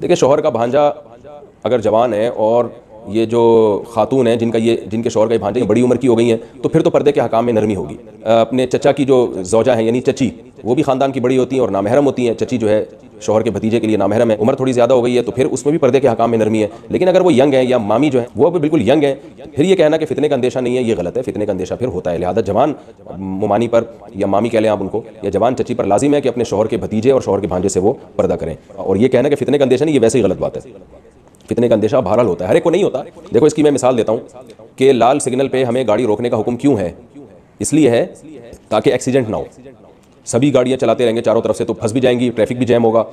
دیکھیں شوہر کا بھانجا اگر جوان ہے اور یہ جو خاتون ہیں جن کے شوہر کا یہ بھانجا بڑی عمر کی ہو گئی ہیں تو پھر تو پردے کے حکام میں نرمی ہوگی. اپنے چچا کی جو زوجہ ہیں یعنی چچی وہ بھی خاندان کی بڑی ہوتی ہیں اور نامحرم ہوتی ہیں. چچی جو ہے شوہر کے بھتیجے کے لیے نامحرم ہے, عمر تھوڑی زیادہ ہو گئی ہے تو پھر اس میں بھی پردے کے حکام میں نرمی ہے. لیکن اگر وہ ینگ ہیں یا مامی جو ہے وہ بھی بالکل ینگ ہیں, پھر یہ کہنا کہ فتنے کا اندیشہ نہیں ہے یہ غلط ہے. فتنے کا اندیشہ پھر ہوتا ہے. لہذا جوان ممانی پر یا مامی کہہ لیں آپ ان کو یا جوان چچی پر لازم ہے کہ اپنے شوہر کے بھتیجے اور شوہر کے بھانجے سے وہ پردہ کریں. اور یہ کہنا کہ فتنے کا اندیشہ نہیں, یہ ویسے ہی غلط بات ہے. فتنے کا اندیشہ بہرحال ہوتا ہے, ہر ایک کو نہیں ہوتا. دیکھو اس کی میں مثال دیتا ہوں کہ لال سگنل پہ ہمیں گاڑی روکنے کا حکم کیوں ہے. اس لیے ہے تاکہ ایکسیڈنٹ نہ ہو. سبھی گاڑیاں چلاتے رہیں گے چاروں طرف سے تو پھنس بھی جائیں گی, ٹریفک بھی جیم ہوگا,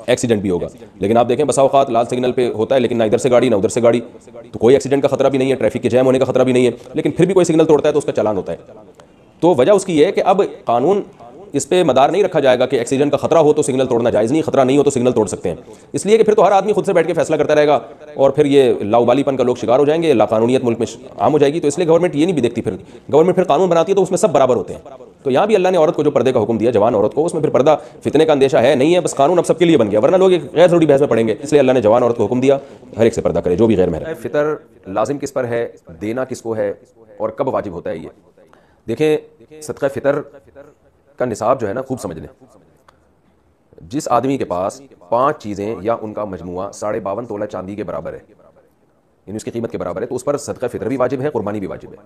ایکسیڈنٹ بھی ہوگا. لیکن آپ دیکھیں بسا اوقات لال سگنل پہ ہوتا ہے لیکن نہ ادھر سے گاڑی نہ ادھر سے گاڑی, تو کوئی ایکسیڈنٹ کا خطرہ بھی نہیں ہے, ٹریفک کے جیم ہونے کا خطرہ بھی نہیں ہے, لیکن پھر بھی کوئی سگنل توڑتا ہے تو اس کا چالان ہوتا ہے. تو وجہ اس کی یہ ہے کہ اب قانون اس پہ مدار نہیں رکھا جائے گا کہ ایکسیڈنٹ کا خطرہ ہو تو سگنل توڑنا جائز نہیں, خطرہ نہیں ہو تو سگنل توڑ سکتے ہیں. اس لیے کہ پھر تو ہر آدمی خود سے بیٹھ کے فیصلہ کرتا رہے گا اور پھر یہ لاؤبالی پن کا لوگ شکار ہو جائیں گے, لا قانونیت ملک میں عام ہو جائے گی. تو اس لیے گورنمنٹ یہ نہیں بھی دیکھتی, پھر گورنمنٹ پھر قانون بناتی ہے تو اس میں سب برابر ہوتے ہیں. تو یہاں بھی اللہ نے عورت کو جو پردے کا حکم دیا جوان عورت کو, اس میں پھر پردہ فتنے کا اندیشہ ہے نہیں ہے, بس قانون اب سب کے لیے بن گیا, ورنہ لوگ ایک غیر ضروری بحث میں پڑیں گے. اس لیے اللہ نے جوان عورت کو حکم دیا ہر ایک سے پردہ کرے جو بھی غیر محرم ہے. فطر لازم کس پر ہے, دینا کس کو ہے اور کب واجب ہوتا ہے. یہ دیکھیں صدقہ فطر کا نصاب جو ہے نا خوب سمجھ لیں. جس آدمی کے پاس 5 چیزیں یا ان کا مجموعہ 52.5 تولہ چاندی کے برابر ہے, یعنی اس کی قیمت کے برابر ہے, تو اس پر صدقہ فطر بھی واجب ہے, قربانی بھی واجب ہے.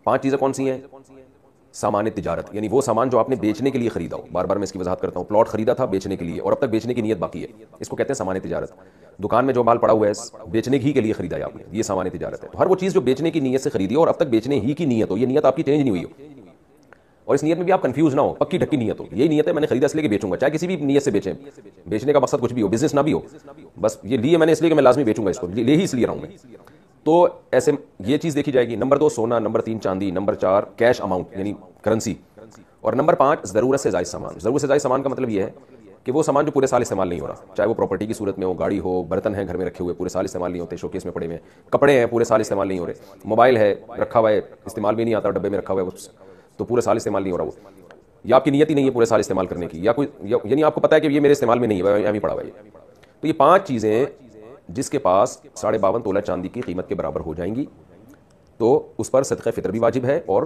5 چیزیں کون سی ہیں؟ سامان تجارت, یعنی وہ سامان جو آپ نے بیچنے کے لیے خریدا ہو. بار بار میں اس کی وضاحت کرتا ہوں, پلاٹ خریدا تھا بیچنے کے لیے اور اب تک بیچنے کی نیت باقی ہے, اس کو کہتے ہیں سامان تجارت. دکان میں جو مال پڑا ہوا ہے بیچنے ہی کے لیے خریدا ہے آپ نے, یہ سامان تجارت ہے. ہر وہ چیز جو بیچنے کی نیت سے خریدی ہو اور اب تک بیچنے ہی کی نیت ہو, یہ نیت آپ کی چینج نہیں ہوئی ہو اور اس نیت میں بھی آپ کنفیوز نہ ہو, پکی ڈھکی نیت ہو, یہی نیت ہے میں نے خریدا اس لیے کہ بیچوں گا, چاہے کسی بھی نیت سے بیچیں, بیچنے کا مقصد کچھ بھی ہو, بزنس نہ بھی ہو, بس یہ لیے میں نے اس لیے کہ میں لازمی بیچوں گا اس کو, لے ہی اس لیے رہا ہوں میں. تو ایسے یہ چیز دیکھی جائے گی. نمبر 2 سونا, نمبر 3 چاندی, نمبر 4 کیش اماؤنٹ یعنی کرنسی, اور نمبر 5 ضرورت سے زائد سامان. ضرورت سے زائد سامان کا مطلب یہ ہے کہ وہ سامان جو پورے سال استعمال نہیں ہو رہا, چاہے وہ پراپرٹی کی صورت میں ہو, گاڑی ہو, برتن ہیں گھر میں رکھے ہوئے پورے سال استعمال نہیں ہوتے, شوکیس میں پڑے ہوئے ہیں, کپڑے ہیں پورے سال استعمال نہیں ہو رہے, موبائل ہے رکھا ہوا ہے استعمال بھی نہیں آتا, ڈبے میں رکھا ہوا ہے تو پورے سال استعمال نہیں ہو رہا, وہ یا آپ کی نیت ہی نہیں ہے پورے سال استعمال کرنے کی, یا کوئی یعنی آپ کو پتہ ہے کہ یہ میرے استعمال میں نہیں ہے, یہاں پڑا ہوا ہے. تو یہ 5 چیزیں جس کے پاس 52.5 تولہ چاندی کی قیمت کے برابر ہو جائیں گی تو اس پر صدقہ فطر بھی واجب ہے اور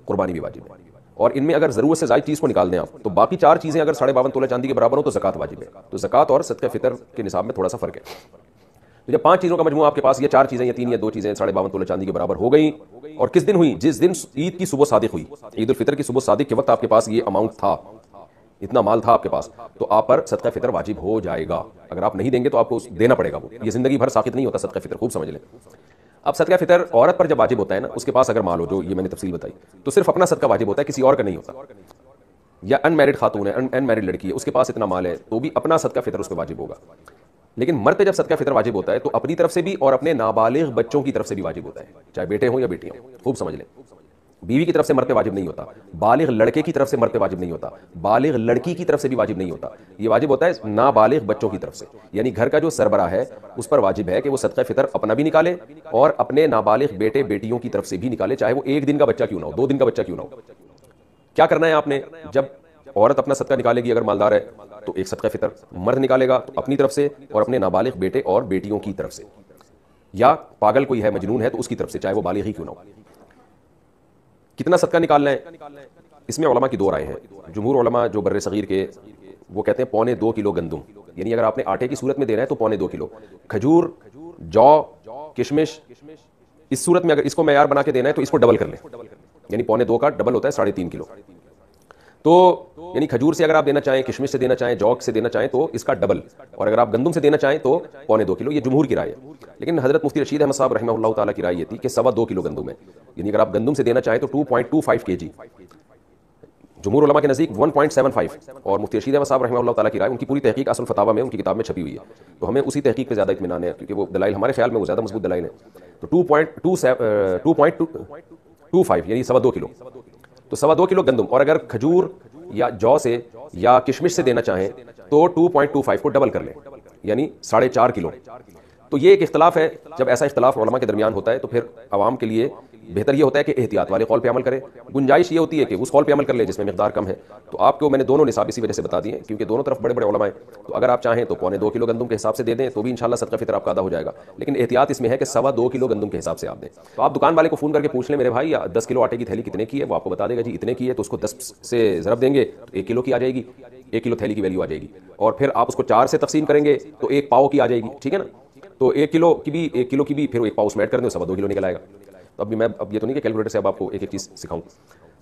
قربانی بھی واجب ہے. اور ان میں اگر ضرورت سے زائد چیز کو نکال دیں آپ تو باقی 4 چیزیں اگر 52.5 تولہ چاندی کے برابر ہو تو زکوٰۃ واجب ہے. تو زکوٰۃ اور صدقہ فطر کے نصاب میں تھوڑا سا فرق ہے. تو جب 5 چیزوں کا مجموعہ آپ کے پاس, یہ 4 چیزیں یا 3 یا 2 چیزیں 52.5 تولہ چاندی کے برابر ہو گئیں, اور کس دن ہوئی؟ جس دن عید کی صبح صادق ہوئی, عید الفطر کی صبح صادق کے وقت آپ کے پاس یہ اماؤنٹ تھا, اتنا مال تھا آپ کے پاس, تو آپ پر صدقہ فطر واجب ہو جائے گا. اگر آپ نہیں دیں گے تو آپ کو دینا پڑے گا, وہ یہ زندگی بھر ساقط نہیں ہوتا صدقہ فطر, خوب سمجھ لیں. اب صدقہ فطر عورت پر جب واجب ہوتا ہے نا, اس کے پاس اگر مال ہو, جو یہ میں نے تفصیل بتائی, تو صرف اپنا صدقہ واجب ہوتا ہے, کسی اور کا نہیں ہوتا. یا ان میرڈ خاتون ہے, ان میرڈ لڑکی ہے, اس کے پاس اتنا مال ہے تو بھی اپنا صدقہ فطر اس پہ واجب ہوگا. لیکن مرد پہ جب صدقہ فطر واجب ہوتا ہے تو اپنی طرف سے بھی اور اپنے نابالغ بچوں کی طرف سے بھی واجب ہوتا ہے, چاہے بیٹے ہوں یا بیٹیاں ہوں, خوب سمجھ لیں. بیوی کی طرف سے مرد پہ واجب نہیں ہوتا, بالغ لڑکے کی طرف سے مرد پہ واجب نہیں ہوتا, بالغ لڑکی کی طرف سے بھی واجب نہیں ہوتا. یہ واجب ہوتا ہے نابالغ بچوں کی طرف سے, یعنی گھر کا جو سربراہ ہے اس پر واجب ہے کہ وہ صدقہ فطر اپنا بھی نکالے اور اپنے نابالغ بیٹے بیٹیوں کی طرف سے بھی نکالے, چاہے وہ 1 دن کا بچہ کیوں نہ ہو, 2 دن کا بچہ کیوں نہ ہو. کیا کرنا ہے آپ نے؟ جب عورت اپنا صدقہ نکالے گی, اگر مالدار ہے تو ایک صدقہ فطر, مرد نکالے گا تو اپنی طرف سے اور اپنے نابالغ بیٹے اور بیٹیوں کی طرف سے, یا پاگل کوئی ہے مجنون ہے تو اس کی طرف سے, چاہے وہ بالغ ہی کیوں نہ ہو. کتنا صدقہ نکالنا ہے اس میں علماء کی 2 رائے ہیں. جمہور علماء جو بر صغیر کے وہ کہتے ہیں 1.25 کلو گندم, یعنی اگر آپ نے آٹے کی صورت میں دینا ہے تو 1.25 کلو. کھجور, جو, کشمش, اس صورت میں اگر اس کو معیار بنا کے دینا ہے تو اس کو ڈبل کر لیں, یعنی 1.25 کا ڈبل ہوتا ہے 3.5 کلو. تو یعنی کھجور سے اگر آپ دینا چاہیں, کشمش سے دینا چاہیں, جو سے دینا چاہیں تو اس کا ڈبل, اور اگر آپ گندم سے دینا چاہیں تو 1.25 کلو. یہ جمہور کی رائے ہے. لیکن حضرت مفتی رشید احمد صاحب رحمہ اللہ تعالیٰ کی رائے یہ تھی کہ 2.25 کلو گندم ہے, یعنی اگر آپ گندم سے دینا چاہیں تو 2.25 kg. جمہور علماء کے نزدیک 1.75, اور مفتی رشید احمد صاحب رحمہ اللہ تعالیٰ کی رائے, ان کی پوری تحقیق اصل فتاوی میں ان کی کتاب میں چھپی ہوئی ہے, تو ہمیں اسی تحقیق پہ زیادہ اطمینان ہے کیونکہ وہ دلائل ہمارے خیال میں وہ زیادہ مضبوط دلائل ہیں. تو 2.25 یعنی 2.25 کلو, تو 2.25 کلو گندم. اور اگر کھجور یا جو سے یا کشمش سے دینا چاہیں تو 2.25 کو ڈبل کر لیں, یعنی 4.5 کلو. تو یہ ایک اختلاف ہے. جب ایسا اختلاف علماء کے درمیان ہوتا ہے تو پھر عوام کے لیے بہتر یہ ہوتا ہے کہ احتیاط والے قول پہ عمل کرے. گنجائش یہ ہوتی ہے کہ اس قول پہ عمل کر لے جس میں مقدار کم ہے. تو آپ کو میں نے دونوں نصاب اسی وجہ سے بتا دیے کیونکہ دونوں طرف بڑے بڑے علماء ہیں. تو اگر آپ چاہیں تو 1.25 کلو گندم کے حساب سے دے دیں تو بھی انشاءاللہ صدقہ فطر آپ کا ادا ہو جائے گا. لیکن احتیاط اس میں ہے کہ 2.25 کلو گندم کے حساب سے آپ دیں. تو آپ دکان والے کو فون کر کے پوچھ لیں میرے بھائی 10 کلو آٹے کی تھیلی کتنے کی ہے, وہ آپ کو بتا دے گا جی اتنے کی ہے. تو اس کو 10 سے ضرب دیں گے تو 1 کلو کی آ جائے گی, 1 کلو تھیلی کی ویلیو آ جائے گی. اور پھر آپ اس کو 4 سے تقسیم کریں گے تو 1 پاؤ کی آ جائے گی. ٹھیک ہے نا. تو 1 کلو کی بھی 1 کلو کی بھی پھر 1 پاؤ اس میں ایڈ کر دیں, 2.25 کلو نکل آئے گا. تو اب میں یہ تو نہیں کہ کیلکولیٹر سے اب آپ کو ایک ایک چیز سکھاؤں.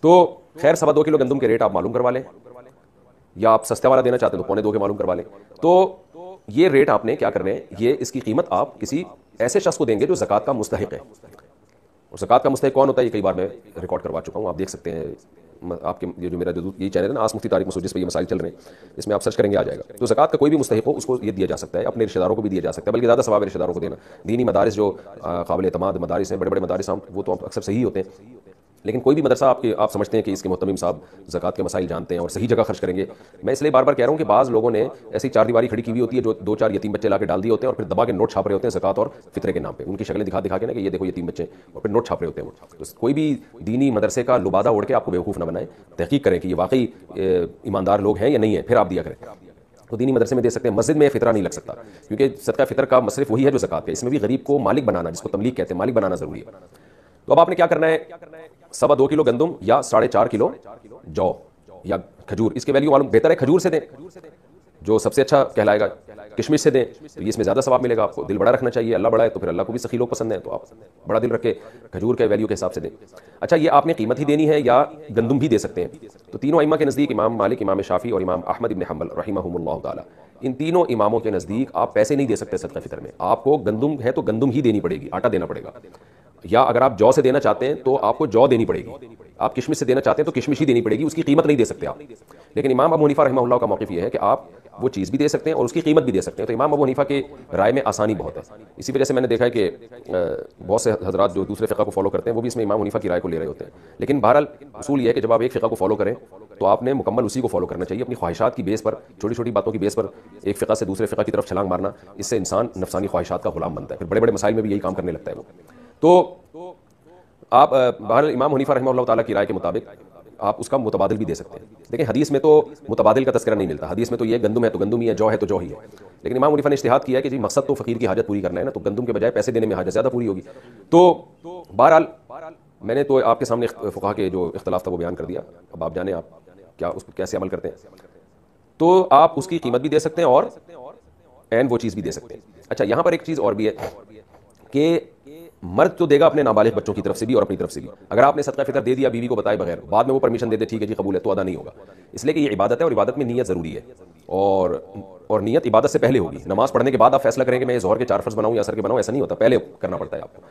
تو خیر 2.25 کلو گندم کے ریٹ آپ معلوم کروا لیں, یا آپ سستا والا دینا چاہتے ہیں تو 2.25 کے معلوم کروا لیں. تو یہ ریٹ آپ نے کیا کرنے ہیں, یہ اس کی قیمت آپ کسی ایسے شخص کو دیں گے جو زکوٰۃ کا مستحق ہے. اور زکوٰۃ کا مستحق کون ہوتا ہے یہ کئی بار میں ریکارڈ کروا چکا ہوں, آپ دیکھ سکتے ہیں. آپ کے یہ جو میرا یہی چینل ہے نا آس مفتی طارق مسعود, جس پہ یہ مسائل چل رہے ہیں, اس میں آپ سرچ کریں گے آ جائے گا. تو زکوٰۃ کا کوئی بھی مستحق ہو اس کو یہ دیا جا سکتا ہے, اپنے رشتہ داروں کو بھی دیا جا سکتا ہے, بلکہ زیادہ ثواب ہے رشتہ داروں کو دینا. دینی مدارس جو قابل اعتماد مدارس ہیں, بڑے بڑے مدارس ہیں, وہ تو اکثر صحیح ہوتے ہیں. لیکن کوئی بھی مدرسہ آپ سمجھتے ہیں کہ اس کے محتمم صاحب زکوٰۃ کے مسائل جانتے ہیں اور صحیح جگہ خرچ کریں گے. میں اس لیے بار بار کہہ رہا ہوں کہ بعض لوگوں نے ایسی 4 دیواری کھڑی کی ہوئی ہوتی ہے جو 2-4 یتیم بچے لا کے ڈال دیے ہوتے ہیں اور پھر دبا کے نوٹ چھاپ رہے ہوتے ہیں زکوٰۃ اور فطرے کے نام پہ, ان کی شکلیں دکھا کے نا کہ یہ دیکھو یتیم بچے, اور پھر نوٹ چھاپ رہے ہوتے ہیں وہ. تو کوئی بھی دینی مدرسے کا لبادہ اوڑھ کے آپ کو بیوقوف نہ بنائیں, تحقیق کریں کہ یہ واقعی ایماندار لوگ ہیں یا نہیں ہیں, پھر آپ دیا کریں. تو دینی مدرسے میں دے سکتے ہیں, مسجد میں فطرہ نہیں لگ سکتا کیونکہ صدقہ فطر کا مصرف وہی ہے جو زکوٰۃ ہے. اس میں بھی غریب کو مالک بنانا, جس کو تملیغ کہتے ہیں, مالک بنانا ضروری ہے. تو اب آپ نے کیا کرنا ہے, 2.25 کلو گندم یا 4.5 کلو جو یا کھجور, اس کے ویلیو معلوم, بہتر ہے کھجور سے دیں جو سب سے اچھا کہلائے گا. کشمش سے دیں تو اس میں زیادہ ثواب ملے گا آپ کو. دل بڑا رکھنا چاہیے, اللہ بڑا ہے تو پھر اللہ کو بھی سخی لوگ پسند ہیں, تو آپ بڑا دل رکھ کے کھجور کے ویلیو کے حساب سے دیں. اچھا یہ آپ نے قیمت ہی دینی ہے یا گندم بھی دے سکتے ہیں. تو تینوں ائمہ کے نزدیک امام مالک, امام شافعی اور امام احمد بن حنبل رحمہم اللہ تعالی, ان تینوں اماموں کے نزدیک آپ پیسے نہیں دے سکتے صدقہ فطر میں. آپ کو گندم ہے تو گندم ہی دینی پڑے گی, آٹا دینا پڑے گا. یا اگر آپ جو سے دینا چاہتے ہیں تو آپ کو جو دینی پڑے گی. آپ کشمش سے دینا چاہتے ہیں تو کشمش ہی دینی پڑے گی, اس کی قیمت نہیں دے سکتے آپ. لیکن امام ابو حنیفہ رحمہ اللہ کا موقف یہ ہے کہ آپ وہ چیز بھی دے سکتے ہیں اور اس کی قیمت بھی دے سکتے ہیں. تو امام ابو حنیفہ کے رائے میں آسانی بہت ہے. اسی وجہ سے میں نے دیکھا ہے کہ بہت سے حضرات جو دوسرے فقہ کو فالو کرتے ہیں وہ بھی اس میں امام حنیفہ کی رائے کو لے رہے ہوتے ہیں. لیکن بہرحال اصول یہ ہے کہ جب آپ ایک فقہ کو فالو کریں تو آپ نے مکمل اسی کو فالو کرنا چاہیے. اپنی خواہشات کی بیس پر, چھوٹی چھوٹی باتوں کی بیس پر ایک فقہ سے دوسرے فقہ کی طرف چھلانگ مارنا, اس سے انسان نفسانی خواہشات کا غلام بنتا ہے, پھر بڑے بڑے مسائل میں بھی یہی کام کرنے لگتا ہے وہ. تو آپ بہرحال امام حنیفہ رحمہ اللہ تعالیٰ کی رائے کے مطابق آپ اس کا متبادل بھی دے سکتے ہیں. لیکن حدیث میں تو متبادل کا تذکرہ نہیں ملتا. حدیث میں تو یہ گندم ہے تو گندم ہی ہے, جو ہے تو جو ہی ہے. لیکن امام حنیفہ نے اجتہاد کیا ہے کہ جی مقصد تو فقیر کی حاجت پوری کرنا ہے نا, تو گندم کے بجائے پیسے دینے میں حاجت زیادہ پوری ہوگی. تو بہرحال میں نے تو آپ کے سامنے فقہا کے جو اختلاف تھا وہ بیان کر دیا. اب آپ جانیں آپ کیا اس کو کیسے عمل کرتے ہیں. تو آپ اس کی قیمت بھی دے سکتے ہیں اور عین وہ چیز بھی دے سکتے ہیں. اچھا یہاں پر ایک چیز اور بھی ہے کہ مرد تو دے گا اپنے نابالغ بچوں کی طرف سے بھی اور اپنی طرف سے بھی. اگر آپ نے صدقہ فطر دے دیا بیوی کو بتائے بغیر, بعد میں وہ پرمیشن دے دے ٹھیک ہے جی قبول ہے, تو ادا نہیں ہوگا. اس لیے کہ یہ عبادت ہے اور عبادت میں نیت ضروری ہے, اور نیت عبادت سے پہلے ہوگی. نماز پڑھنے کے بعد آپ فیصلہ کریں کہ میں ظہر کے 4 فرض بناؤں یا عصر کے بناؤں, ایسا نہیں ہوتا, پہلے کرنا پڑتا ہے آپ کو.